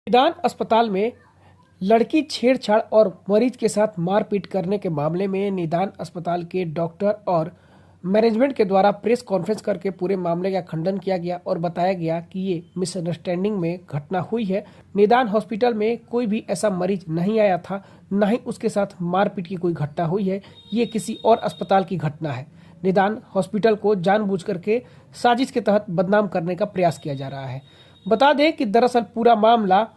निदान अस्पताल में लड़की छेड़छाड़ और मरीज के साथ मारपीट करने के मामले में निदान अस्पताल के डॉक्टर और मैनेजमेंट के द्वारा प्रेस कॉन्फ्रेंस करके पूरे मामले का खंडन किया गया और बताया गया कि ये मिसअंडरस्टैंडिंग में घटना हुई है। निदान हॉस्पिटल में कोई भी ऐसा मरीज नहीं आया था, न ही उसके साथ मारपीट की कोई घटना हुई है। ये किसी और अस्पताल की घटना है। निदान हॉस्पिटल को जानबूझ करके साजिश के तहत बदनाम करने का प्रयास किया जा रहा है। बता दें कि दरअसल पूरा मामला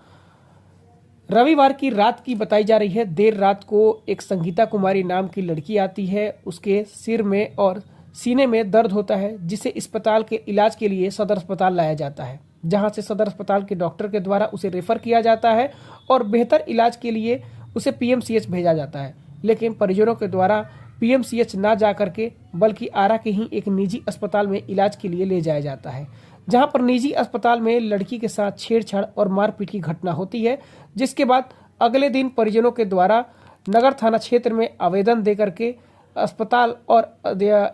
रविवार की रात की बताई जा रही है। देर रात को एक संगीता कुमारी नाम की लड़की आती है। उसके सिर में और सीने में दर्द होता है, जिसे अस्पताल के इलाज के लिए सदर अस्पताल लाया जाता है, जहां से सदर अस्पताल के डॉक्टर के द्वारा उसे रेफर किया जाता है और बेहतर इलाज के लिए उसे पीएमसीएच भेजा जाता है। लेकिन परिजनों के द्वारा पीएमसीएच ना जा करके बल्कि आरा के ही एक निजी अस्पताल में इलाज के लिए ले जाया जाता है, जहां पर निजी अस्पताल में लड़की के साथ छेड़छाड़ और मारपीट की घटना होती है। जिसके बाद अगले दिन परिजनों के द्वारा नगर थाना क्षेत्र में आवेदन दे करके अस्पताल और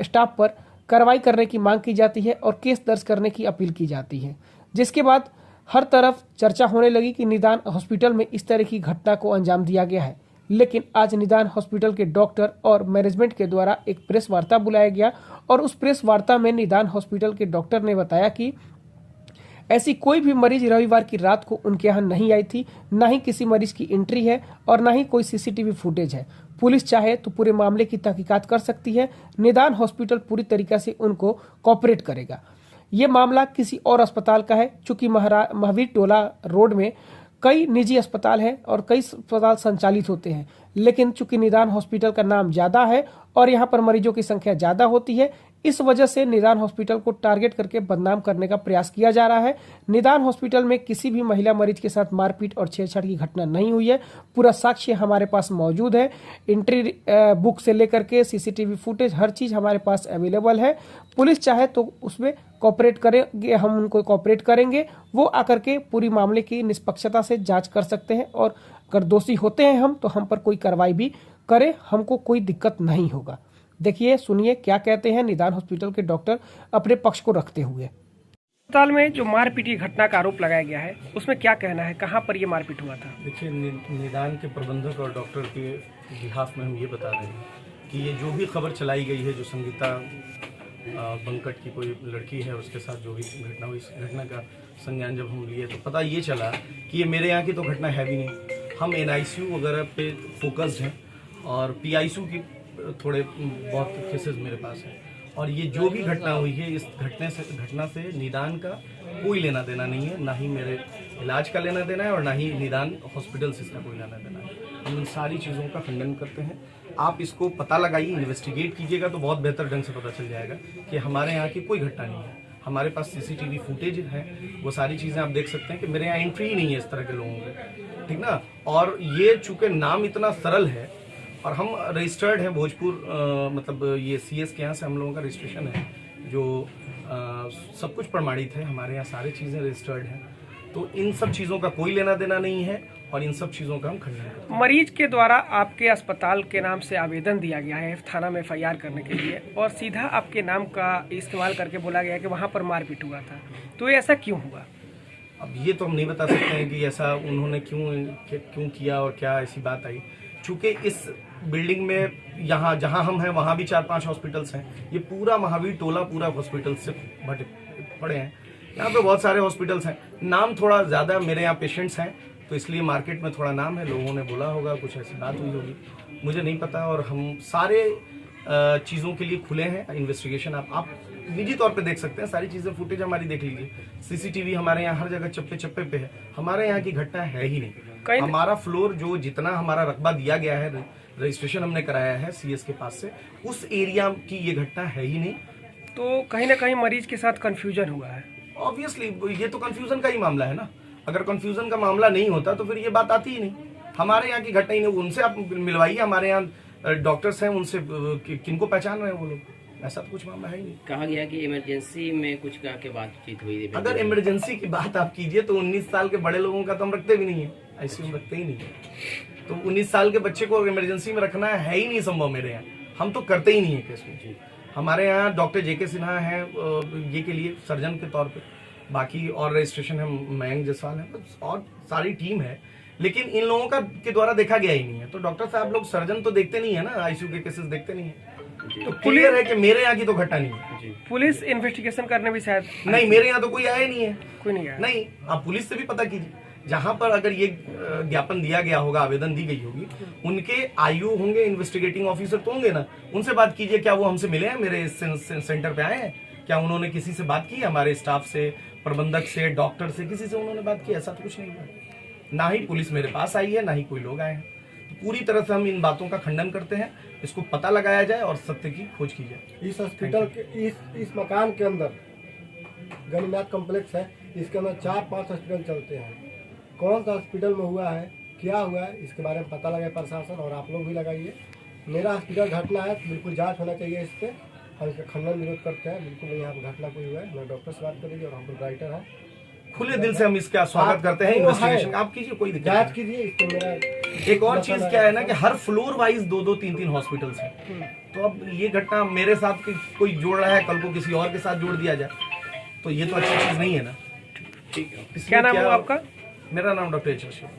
स्टाफ पर कार्रवाई करने की मांग की जाती है और केस दर्ज करने की अपील की जाती है। जिसके बाद हर तरफ चर्चा होने लगी कि निदान हॉस्पिटल में इस तरह की घटना को अंजाम दिया गया है। लेकिन आज निदान हॉस्पिटल के डॉक्टर और मैनेजमेंट के द्वारा एक प्रेस वार्ता बुलाया गया और उस प्रेस वार्ता में निदान हॉस्पिटल के डॉक्टर ने बताया कि ऐसी कोई भी मरीज रविवार की रात को उनके यहाँ नहीं आई थी, ना ही किसी मरीज की एंट्री है और ना ही कोई सीसीटीवी फुटेज है। पुलिस चाहे तो पूरे मामले की तहकीकात कर सकती है। निदान हॉस्पिटल पूरी तरीके से उनको कोऑपरेट करेगा। ये मामला किसी और अस्पताल का है, चूंकि महावीर टोला रोड में कई निजी अस्पताल हैं और कई अस्पताल संचालित होते हैं, लेकिन चूंकि निदान हॉस्पिटल का नाम ज़्यादा है और यहाँ पर मरीजों की संख्या ज़्यादा होती है, इस वजह से निदान हॉस्पिटल को टारगेट करके बदनाम करने का प्रयास किया जा रहा है। निदान हॉस्पिटल में किसी भी महिला मरीज के साथ मारपीट और छेड़छाड़ की घटना नहीं हुई है। पूरा साक्ष्य हमारे पास मौजूद है। एंट्री बुक से लेकर के सीसीटीवी फुटेज हर चीज़ हमारे पास अवेलेबल है। पुलिस चाहे तो उसमें कोऑपरेट करेंगे, हम उनको कोऑपरेट करेंगे। वो आकर के पूरी मामले की निष्पक्षता से जांच कर सकते हैं और अगर दोषी होते हैं हम तो हम पर कोई कार्रवाई भी करें, हमको कोई दिक्कत नहीं होगा। देखिए, सुनिए क्या कहते हैं निदान हॉस्पिटल के डॉक्टर अपने पक्ष को रखते हुए। अस्पताल में जो मारपीट की घटना का आरोप लगाया गया है, उसमें क्या कहना है, कहां पर ये मारपीट हुआ था? देखिए, निदान के प्रबंधक और डॉक्टर के बिहाफ में हम ये बता रहे हैं कि ये जो भी खबर चलाई गई है, जो संगीता बंकट की कोई लड़की है उसके साथ जो भी घटना हुई, इस घटना का संज्ञान जब हम लिए तो पता ये चला कि ये मेरे यहाँ की तो घटना है भी नहीं। हम एनआईसीयू वगैरह पे फोकस्ड हैं और पीआईसीयू की थोड़े बहुत केसेस मेरे पास हैं। और ये जो भी घटना हुई है, इस घटना से निदान का कोई लेना देना नहीं है, ना ही मेरे इलाज का लेना देना है और ना ही निदान हॉस्पिटल से इसका कोई लेना देना है। हम इन सारी चीज़ों का खंडन करते हैं। आप इसको पता लगाइए, इन्वेस्टिगेट कीजिएगा तो बहुत बेहतर ढंग से पता चल जाएगा कि हमारे यहाँ की कोई घटना नहीं है। हमारे पास सीसीटीवी फुटेज है, वो सारी चीज़ें आप देख सकते हैं कि मेरे यहाँ एंट्री ही नहीं है इस तरह के लोगों की, ठीक ना। और ये चूँकि नाम इतना सरल है और हम रजिस्टर्ड हैं भोजपुर, मतलब ये सीएस के यहाँ से हम लोगों का रजिस्ट्रेशन है, जो सब कुछ प्रमाणित है, हमारे यहाँ सारी चीज़ें रजिस्टर्ड हैं। तो इन सब चीज़ों का कोई लेना देना नहीं है और इन सब चीज़ों का हम खंडन करते हैं। मरीज के द्वारा आपके अस्पताल के नाम से आवेदन दिया गया है थाना में एफआईआर करने के लिए और सीधा आपके नाम का इस्तेमाल करके बोला गया कि वहाँ पर मारपीट हुआ था, तो ये ऐसा क्यों हुआ? अब ये तो हम नहीं बता सकते हैं कि ऐसा उन्होंने क्यों किया और क्या ऐसी बात आई। चूँकि इस बिल्डिंग में यहाँ जहाँ हम हैं वहाँ भी 4-5 हॉस्पिटल्स हैं। ये पूरा महावीर टोला पूरा हॉस्पिटल से भटे पड़े हैं। यहाँ पे बहुत सारे हॉस्पिटल्स हैं, नाम थोड़ा ज़्यादा मेरे यहाँ पेशेंट्स हैं तो इसलिए मार्केट में थोड़ा नाम है, लोगों ने बोला होगा, कुछ ऐसी बात हुई होगी, मुझे नहीं पता। और हम सारे चीज़ों के लिए खुले हैं। इन्वेस्टिगेशन आप निजी तौर पे देख सकते हैं, सारी चीज़ें फुटेज हमारी देख लीजिए। सीसीटीवी हमारे यहाँ हर जगह चप्पे चप्पे पे है। हमारे यहाँ की घटना है ही नहीं। हमारा फ्लोर जो जितना हमारा रकबा दिया गया है, रजिस्ट्रेशन हमने कराया है सीएस के पास से, उस एरिया की ये घटना है ही नहीं। तो कहीं ना कहीं मरीज के साथ कंफ्यूजन हुआ है। ऑब्वियसली ये तो कंफ्यूजन का ही मामला है ना। अगर कंफ्यूजन का मामला नहीं होता तो फिर ये बात आती ही नहीं। हमारे यहाँ की घटना ही नहीं। उनसे आप मिलवाइए, हमारे यहाँ डॉक्टर्स हैं, उनसे किनको पहचान रहे हैं वो लोग, ऐसा तो कुछ मामला है ही नहीं। कहा गया कि इमरजेंसी में कुछ कहा के बातचीत हुई थी। अगर इमरजेंसी की बात आप कीजिए तो 19 साल के बड़े लोगों का तो हम रखते भी नहीं है, आईसीयू में रखते ही नहीं है। तो 19 साल के बच्चे को इमरजेंसी में रखना है ही नहीं संभव मेरे यहाँ। हम तो करते ही नहीं है केस में। हमारे यहाँ डॉक्टर जेके सिन्हा हैं ये के लिए सर्जन के तौर पे, बाकी और रजिस्ट्रेशन है मयंक जायसवाल है और सारी टीम है, लेकिन इन लोगों का के द्वारा देखा गया ही नहीं है। तो डॉक्टर साहब लोग सर्जन तो देखते नहीं है ना, आईसीयू के केसेस देखते नहीं है। तो क्लियर है कि मेरे यहाँ की तो घटना नहीं है। पुलिस इन्वेस्टिगेशन करने भी शायद नहीं, मेरे यहाँ तो कोई आया ही नहीं है। कोई नहीं आया। नहीं, आप पुलिस से भी पता कीजिए, जहां पर अगर ये ज्ञापन दिया गया होगा, आवेदन दी गई होगी, उनके आईयू होंगे, इन्वेस्टिगेटिंग ऑफिसर तो होंगे ना, उनसे बात कीजिए। क्या वो हमसे मिले हैं, मेरे सेंटर पे आए हैं? क्या उन्होंने किसी से बात की? हमारे स्टाफ से, प्रबंधक से, डॉक्टर से, किसी से उन्होंने बात की? ऐसा तो कुछ नहीं हुआ। ना ही पुलिस मेरे पास आई है, ना ही कोई लोग आए हैं। तो पूरी तरह से हम इन बातों का खंडन करते हैं। इसको पता लगाया जाए और सत्य की खोज की जाए। इस हॉस्पिटल के इस मकान के अंदर गणनाथ कॉम्प्लेक्स है, इसके अंदर 4-5 हॉस्पिटल चलते हैं। कौन सा हॉस्पिटल में हुआ है, क्या हुआ है, इसके बारे में पता लगाए प्रशासन, और आप लोग भी लगाइए। मेरा हॉस्पिटल घटना है, बिल्कुल जांच होना चाहिए इस पर। हम इसका खंडन विरोध करते हैं। बिल्कुल यहाँ पर घटना कोई हुआ है, मैं डॉक्टर से बात करेंगे और हम लोग राइटर हैं। खुले दिल से हम इसका स्वागत करते हैं। इन्वेस्टिगेशन आप कीजिए, कोई दिक्कत जांच नहीं। कीजिए इस पर। मेरा एक और चीज क्या है ना कि हर फ्लोर वाइज 2-2, 3-3 हॉस्पिटल्स हैं। तो अब ये घटना मेरे साथ कोई जोड़ रहा है, कल को किसी और के साथ जोड़ दिया जाए, तो ये तो अच्छी चीज नहीं है ना। ठीक है। क्या नाम है आपका? मेरा नाम डॉक्टर एच अशोक।